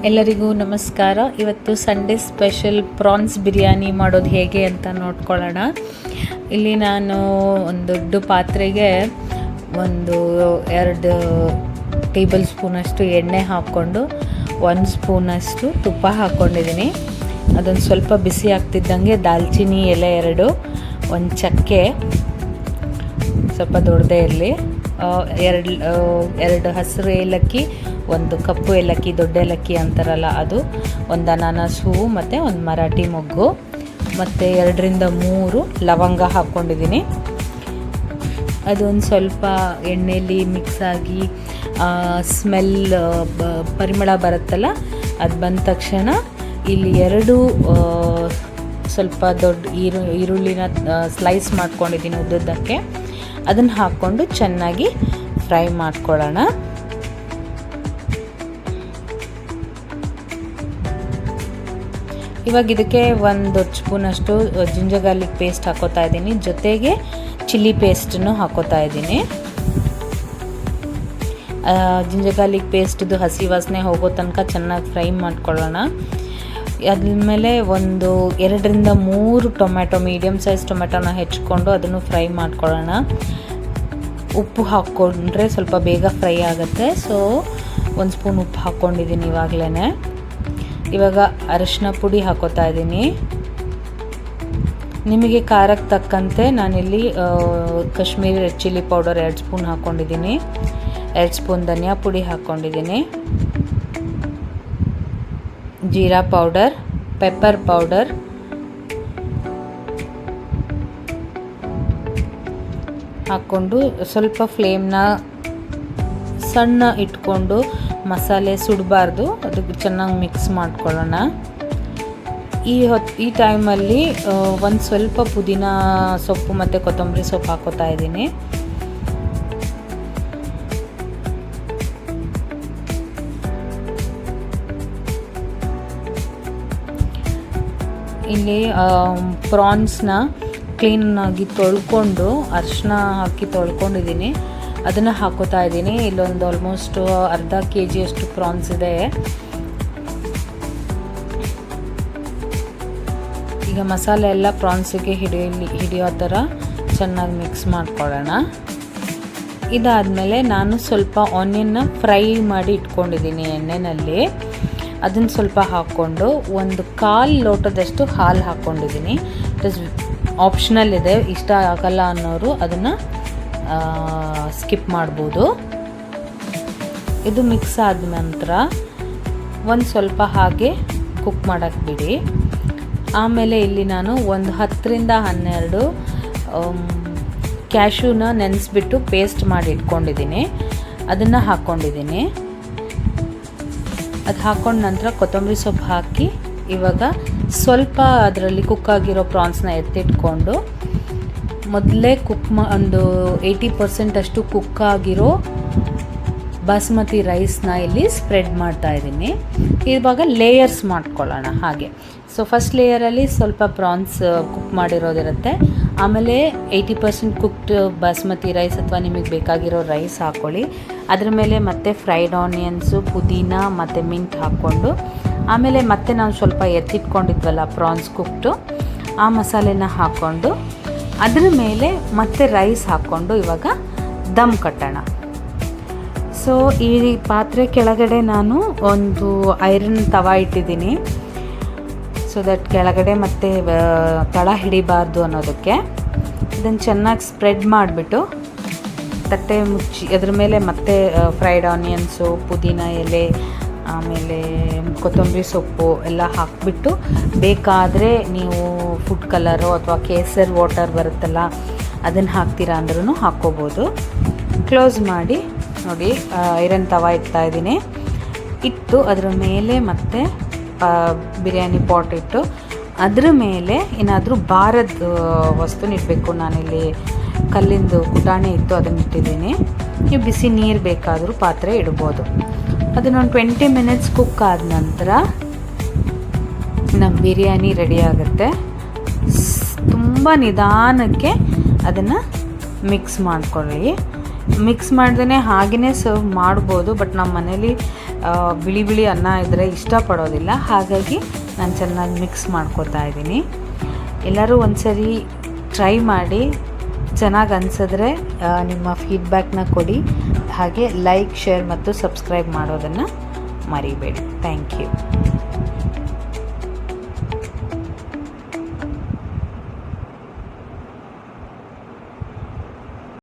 ಎಲ್ಲರಿಗೂ ನಮಸ್ಕಾರ. ಇವತ್ತು ಸಂಡೇ ಸ್ಪೆಷಲ್ ಪ್ರಾನ್ಸ್ ಬಿರಿಯಾನಿ ಮಾಡೋದು ಹೇಗೆ ಅಂತ ನೋಡ್ಕೊಳ್ಳೋಣ. ಇಲ್ಲಿ ನಾನು ಒಂದು ದೊಡ್ಡ ಪಾತ್ರೆಗೆ ಒಂದು 2 ಟೇಬಲ್ ಸ್ಪೂನಷ್ಟು ಎಣ್ಣೆ ಹಾಕ್ಕೊಂಡು 1 ಸ್ಪೂನಷ್ಟು ತುಪ್ಪ ಹಾಕ್ಕೊಂಡಿದ್ದೀನಿ. ಅದೊಂದು ಸ್ವಲ್ಪ ಬಿಸಿ ಆಗ್ತಿದ್ದಂಗೆ ದಾಲ್ಚಿನ್ನಿ ಎಲೆ 2, ಒಂದು ಚಕ್ಕೆ ಸ್ವಲ್ಪ ದೊಡ್ಡದೇ ಇರಲಿ, 2 ಹಸಿರು ಏಲಕ್ಕಿ, 1 ಕಪ್ಪು ಏಲಕ್ಕಿ, ದೊಡ್ಡ ಏಲಕ್ಕಿ ಅಂತಾರಲ್ಲ ಅದು, 1 ಅನಾನಸ್ ಹೂವು ಮತ್ತು 1 ಮರಾಠಿ ಮೊಗ್ಗು ಮತ್ತು 2 ರಿಂದ 3 ಲವಂಗ ಹಾಕ್ಕೊಂಡಿದ್ದೀನಿ. ಅದೊಂದು ಸ್ವಲ್ಪ ಎಣ್ಣೆಯಲ್ಲಿ ಮಿಕ್ಸ್ ಆಗಿ ಸ್ಮೆಲ್ ಪರಿಮಳ ಬರುತ್ತಲ್ಲ, ಅದು ಬಂದ ತಕ್ಷಣ ಇಲ್ಲಿ 2 ಸ್ವಲ್ಪ ದೊಡ್ಡ ಈರುಳ್ಳಿನ ಸ್ಲೈಸ್ ಮಾಡ್ಕೊಂಡಿದ್ದೀನಿ ಉದ್ದುದ್ದಕ್ಕೆ. ಅದನ್ನು ಹಾಕ್ಕೊಂಡು ಚೆನ್ನಾಗಿ ಫ್ರೈ ಮಾಡ್ಕೊಳ್ಳೋಣ. ಇವಾಗ ಇದಕ್ಕೆ 1 ದೊಡ್ಡ ಸ್ಪೂನಷ್ಟು ಜಿಂಜರ್ ಗಾರ್ಲಿಕ್ ಪೇಸ್ಟ್ ಹಾಕೋತಾ ಇದ್ದೀನಿ, ಜೊತೆಗೆ ಚಿಲ್ಲಿ ಪೇಸ್ಟನ್ನು ಹಾಕೋತಾ ಇದ್ದೀನಿ. ಜಿಂಜರ್ ಗಾರ್ಲಿಕ್ ಪೇಸ್ಟ್ದು ಹಸಿ ವಾಸನೆ ಹೋಗೋ ತನಕ ಚೆನ್ನಾಗಿ ಫ್ರೈ ಮಾಡ್ಕೊಳ್ಳೋಣ. ಅದಾದಮೇಲೆ 2 ರಿಂದ 3 ಟೊಮ್ಯಾಟೊ, ಮೀಡಿಯಮ್ ಸೈಜ್ ಟೊಮ್ಯಾಟೊನ ಹೆಚ್ಕೊಂಡು ಅದನ್ನು ಫ್ರೈ ಮಾಡ್ಕೊಳ್ಳೋಣ. ಉಪ್ಪು ಹಾಕ್ಕೊಂಡ್ರೆ ಸ್ವಲ್ಪ ಬೇಗ ಫ್ರೈ ಆಗುತ್ತೆ, ಸೊ 1 ಸ್ಪೂನ್ ಉಪ್ಪು ಹಾಕ್ಕೊಂಡಿದ್ದೀನಿ ಇವಾಗಲೇ. ಇವಾಗ ಅರಿಶಿನ ಪುಡಿ ಹಾಕೋತಾ ಇದ್ದೀನಿ. ನಿಮಗೆ ಖಾರಕ್ಕೆ ತಕ್ಕಂತೆ ನಾನಿಲ್ಲಿ Kashmiri red chilli powder 2 spoon ಹಾಕ್ಕೊಂಡಿದ್ದೀನಿ, 2 ಸ್ಪೂನ್ ಧನಿಯಾ ಪುಡಿ ಹಾಕ್ಕೊಂಡಿದ್ದೀನಿ, ಜೀರಾ ಪೌಡರ್, ಪೆಪ್ಪರ್ ಪೌಡರ್, ಹಾಕ್ಕೊಂಡು ಸ್ವಲ್ಪ ಫ್ಲೇಮ್ನ ಸಣ್ಣ ಇಟ್ಕೊಂಡು ಮಸಾಲೆ ಸುಡಬಾರ್ದು, ಅದಕ್ಕೆ ಚೆನ್ನಾಗಿ ಮಿಕ್ಸ್ ಮಾಡ್ಕೊಳ್ಳೋಣ. ಈ ಟೈಮಲ್ಲಿ ಒಂದು ಸ್ವಲ್ಪ ಪುದೀನ ಸೊಪ್ಪು ಮತ್ತು ಕೊತ್ತಂಬರಿ ಸೊಪ್ಪು ಹಾಕೋತಾ ಇದ್ದೀನಿ. ಇಲ್ಲಿ ಪ್ರಾನ್ಸ್ನ ಕ್ಲೀನಾಗಿ ತೊಳ್ಕೊಂಡು ಅರಿಶಿನ ಹಾಕಿ ತೊಳ್ಕೊಂಡಿದ್ದೀನಿ, ಅದನ್ನು ಹಾಕೋತಾ ಇದ್ದೀನಿ. ಇಲ್ಲೊಂದು ಆಲ್ಮೋಸ್ಟ್ ಅರ್ಧ kg ಅಷ್ಟು ಪ್ರಾನ್ಸ್ ಇದೆ. ಈಗ ಮಸಾಲೆ ಎಲ್ಲ ಪ್ರಾನ್ಸಿಗೆ ಹಿಡಿಯೋ ಥರ ಚೆನ್ನಾಗಿ ಮಿಕ್ಸ್ ಮಾಡ್ಕೊಳ್ಳೋಣ. ಇದಾದಮೇಲೆ ನಾನು ಸ್ವಲ್ಪ ಆನಿಯನ್ನ ಫ್ರೈ ಮಾಡಿ ಇಟ್ಕೊಂಡಿದ್ದೀನಿ ಎಣ್ಣೆಯಲ್ಲಿ, ಅದನ್ನು ಸ್ವಲ್ಪ ಹಾಕ್ಕೊಂಡು 1/4 ಲೋಟದಷ್ಟು ಹಾಲು ಹಾಕ್ಕೊಂಡಿದ್ದೀನಿ. ಇಟ್ ಇಸ್ ಆಪ್ಷನಲ್ ಇದೆ, ಇಷ್ಟ ಆಗಲ್ಲ ಅನ್ನೋರು ಅದನ್ನು ಸ್ಕಿಪ್ ಮಾಡ್ಬೋದು. ಇದು ಮಿಕ್ಸ್ ಆದ ನಂತರ ಒಂದು ಸ್ವಲ್ಪ ಹಾಗೆ ಕುಕ್ ಮಾಡೋಕ್ಕೆ ಬಿಡಿ. ಆಮೇಲೆ ಇಲ್ಲಿ ನಾನು ಒಂದು 10 ರಿಂದ 12 ಕ್ಯಾಶ್ಯೂನ ನೆನೆಸ್ಬಿಟ್ಟು ಪೇಸ್ಟ್ ಮಾಡಿ ಇಟ್ಕೊಂಡಿದ್ದೀನಿ, ಅದನ್ನು ಹಾಕ್ಕೊಂಡಿದ್ದೀನಿ. ಅದು ಹಾಕ್ಕೊಂಡ ನಂತರ ಕೊತ್ತಂಬರಿ ಸೊಪ್ಪು ಹಾಕಿ ಇವಾಗ ಸ್ವಲ್ಪ ಅದರಲ್ಲಿ ಕುಕ್ಕಾಗಿರೋ ಪ್ರಾನ್ಸ್ನ ಎತ್ತಿಟ್ಕೊಂಡು ಮೊದಲೇ ಒಂದು 80% ಅಷ್ಟು ಕುಕ್ಕಾಗಿರೋ ಬಾಸ್ಮತಿ ರೈಸ್ನ ಇಲ್ಲಿ ಸ್ಪ್ರೆಡ್ ಮಾಡ್ತಾ ಇದ್ದೀನಿ. ಇವಾಗ ಲೇಯರ್ಸ್ ಮಾಡ್ಕೊಳ್ಳೋಣ ಹಾಗೆ. ಸೊ ಫಸ್ಟ್ ಲೇಯರಲ್ಲಿ ಸ್ವಲ್ಪ ಪ್ರಾನ್ಸ್ ಕುಕ್ ಮಾಡಿರೋದಿರುತ್ತೆ, ಆಮೇಲೆ 80% ಕುಕ್ಡ್ ಬಾಸ್ಮತಿ ರೈಸ್ ಅಥವಾ ನಿಮಗೆ ಬೇಕಾಗಿರೋ ರೈಸ್ ಹಾಕ್ಕೊಳ್ಳಿ. ಅದ್ರ ಮೇಲೆ ಮತ್ತೆ ಫ್ರೈಡ್ ಆನಿಯನ್ಸು, ಪುದೀನ ಮತ್ತು ಮಿಂಟ್ ಹಾಕ್ಕೊಂಡು, ಆಮೇಲೆ ಮತ್ತೆ ನಾವು ಸ್ವಲ್ಪ ಎತ್ತಿಟ್ಕೊಂಡಿದ್ವಲ್ಲ ಪ್ರಾನ್ಸ್ ಕುಕ್ಟು, ಆ ಮಸಾಲೆನ ಹಾಕ್ಕೊಂಡು ಅದ್ರ ಮೇಲೆ ಮತ್ತೆ ರೈಸ್ ಹಾಕ್ಕೊಂಡು ಇವಾಗ ದಮ್ ಕಟ್ಟೋಣ. ಸೊ ಈ ಪಾತ್ರೆ ಕೆಳಗಡೆ ನಾನು ಒಂದು ಐರನ್ ತವಾ ಇಟ್ಟಿದ್ದೀನಿ, ಸೊ ದಟ್ ಕೆಳಗಡೆ ಮತ್ತೆ ತಳ ಹಿಡಿಬಾರ್ದು ಅನ್ನೋದಕ್ಕೆ. ಇದನ್ನು ಚೆನ್ನಾಗಿ ಸ್ಪ್ರೆಡ್ ಮಾಡಿಬಿಟ್ಟು ತಟ್ಟೆ ಮುಚ್ಚಿ ಅದ್ರ ಮೇಲೆ ಮತ್ತೆ ಫ್ರೈಡ್ ಆನಿಯನ್ಸು, ಪುದೀನ ಎಲೆ, ಆಮೇಲೆ ಕೊತ್ತಂಬರಿ ಸೊಪ್ಪು ಎಲ್ಲ ಹಾಕಿಬಿಟ್ಟು, ಬೇಕಾದರೆ ನೀವು ಫುಡ್ ಕಲರು ಅಥವಾ ಕೇಸರ್ ವಾಟರ್ ಬರುತ್ತಲ್ಲ ಅದನ್ನು ಹಾಕ್ತೀರಾ ಅಂದ್ರೂ ಹಾಕ್ಕೋಬೋದು. ಕ್ಲೋಸ್ ಮಾಡಿ ನೋಡಿ, ಐರನ್ ತವಾ ಇಡ್ತಾಯಿದ್ದೀನಿ. ಇಟ್ಟು ಅದರ ಮೇಲೆ ಮತ್ತೆ ಬಿರಿಯಾನಿ ಪಾಟ್ ಇಟ್ಟು ಅದ್ರ ಮೇಲೆ ಏನಾದರೂ ಭಾರದ ವಸ್ತುನ ಇಡಬೇಕು. ನಾನಿಲ್ಲಿ ಕಲ್ಲಿಂದು ಕುಟಾಣಿ ಇತ್ತು, ಅದನ್ನು ಇಟ್ಟಿದ್ದೀನಿ. ನೀವು ಬಿಸಿ ನೀರು ಬೇಕಾದರೂ ಪಾತ್ರೆ ಇಡ್ಬೋದು. ಅದನ್ನೊಂದು 20 ಮಿನಿಟ್ಸ್ ಕುಕ್ ಆದ ನಂತರ ನಮ್ಮ ಬಿರಿಯಾನಿ ರೆಡಿ ಆಗುತ್ತೆ. ತುಂಬ ನಿಧಾನಕ್ಕೆ ಅದನ್ನು ಮಿಕ್ಸ್ ಮಾಡ್ಕೊಳ್ಳಿ. ಮಿಕ್ಸ್ ಮಾಡ್ದೇ ಹಾಗೆಯೇ ಸರ್ವ್ ಮಾಡ್ಬೋದು, ಬಟ್ ನಮ್ಮ ಮನೇಲಿ ಬಿಳಿ ಬಿಳಿ ಅನ್ನ ಇದ್ದರೆ ಇಷ್ಟಪಡೋದಿಲ್ಲ. ಹಾಗಾಗಿ ನಾನು ಚೆನ್ನಾಗಿ ಮಿಕ್ಸ್ ಮಾಡ್ಕೊತಾ ಇದ್ದೀನಿ. ಎಲ್ಲರೂ ಒಂದ್ಸರಿ ಟ್ರೈ ಮಾಡಿ, ಚೆನ್ನಾಗಿ ಅನಿಸಿದ್ರೆ ನಿಮ್ಮ ಫೀಡ್ಬ್ಯಾಕ್ನ ಕೊಡಿ. ಹಾಗೆ ಲೈಕ್, ಶೇರ್ ಮತ್ತು ಸಬ್ಸ್ಕ್ರೈಬ್ ಮಾಡೋದನ್ನು ಮರಿಬೇಡಿ. Thank you.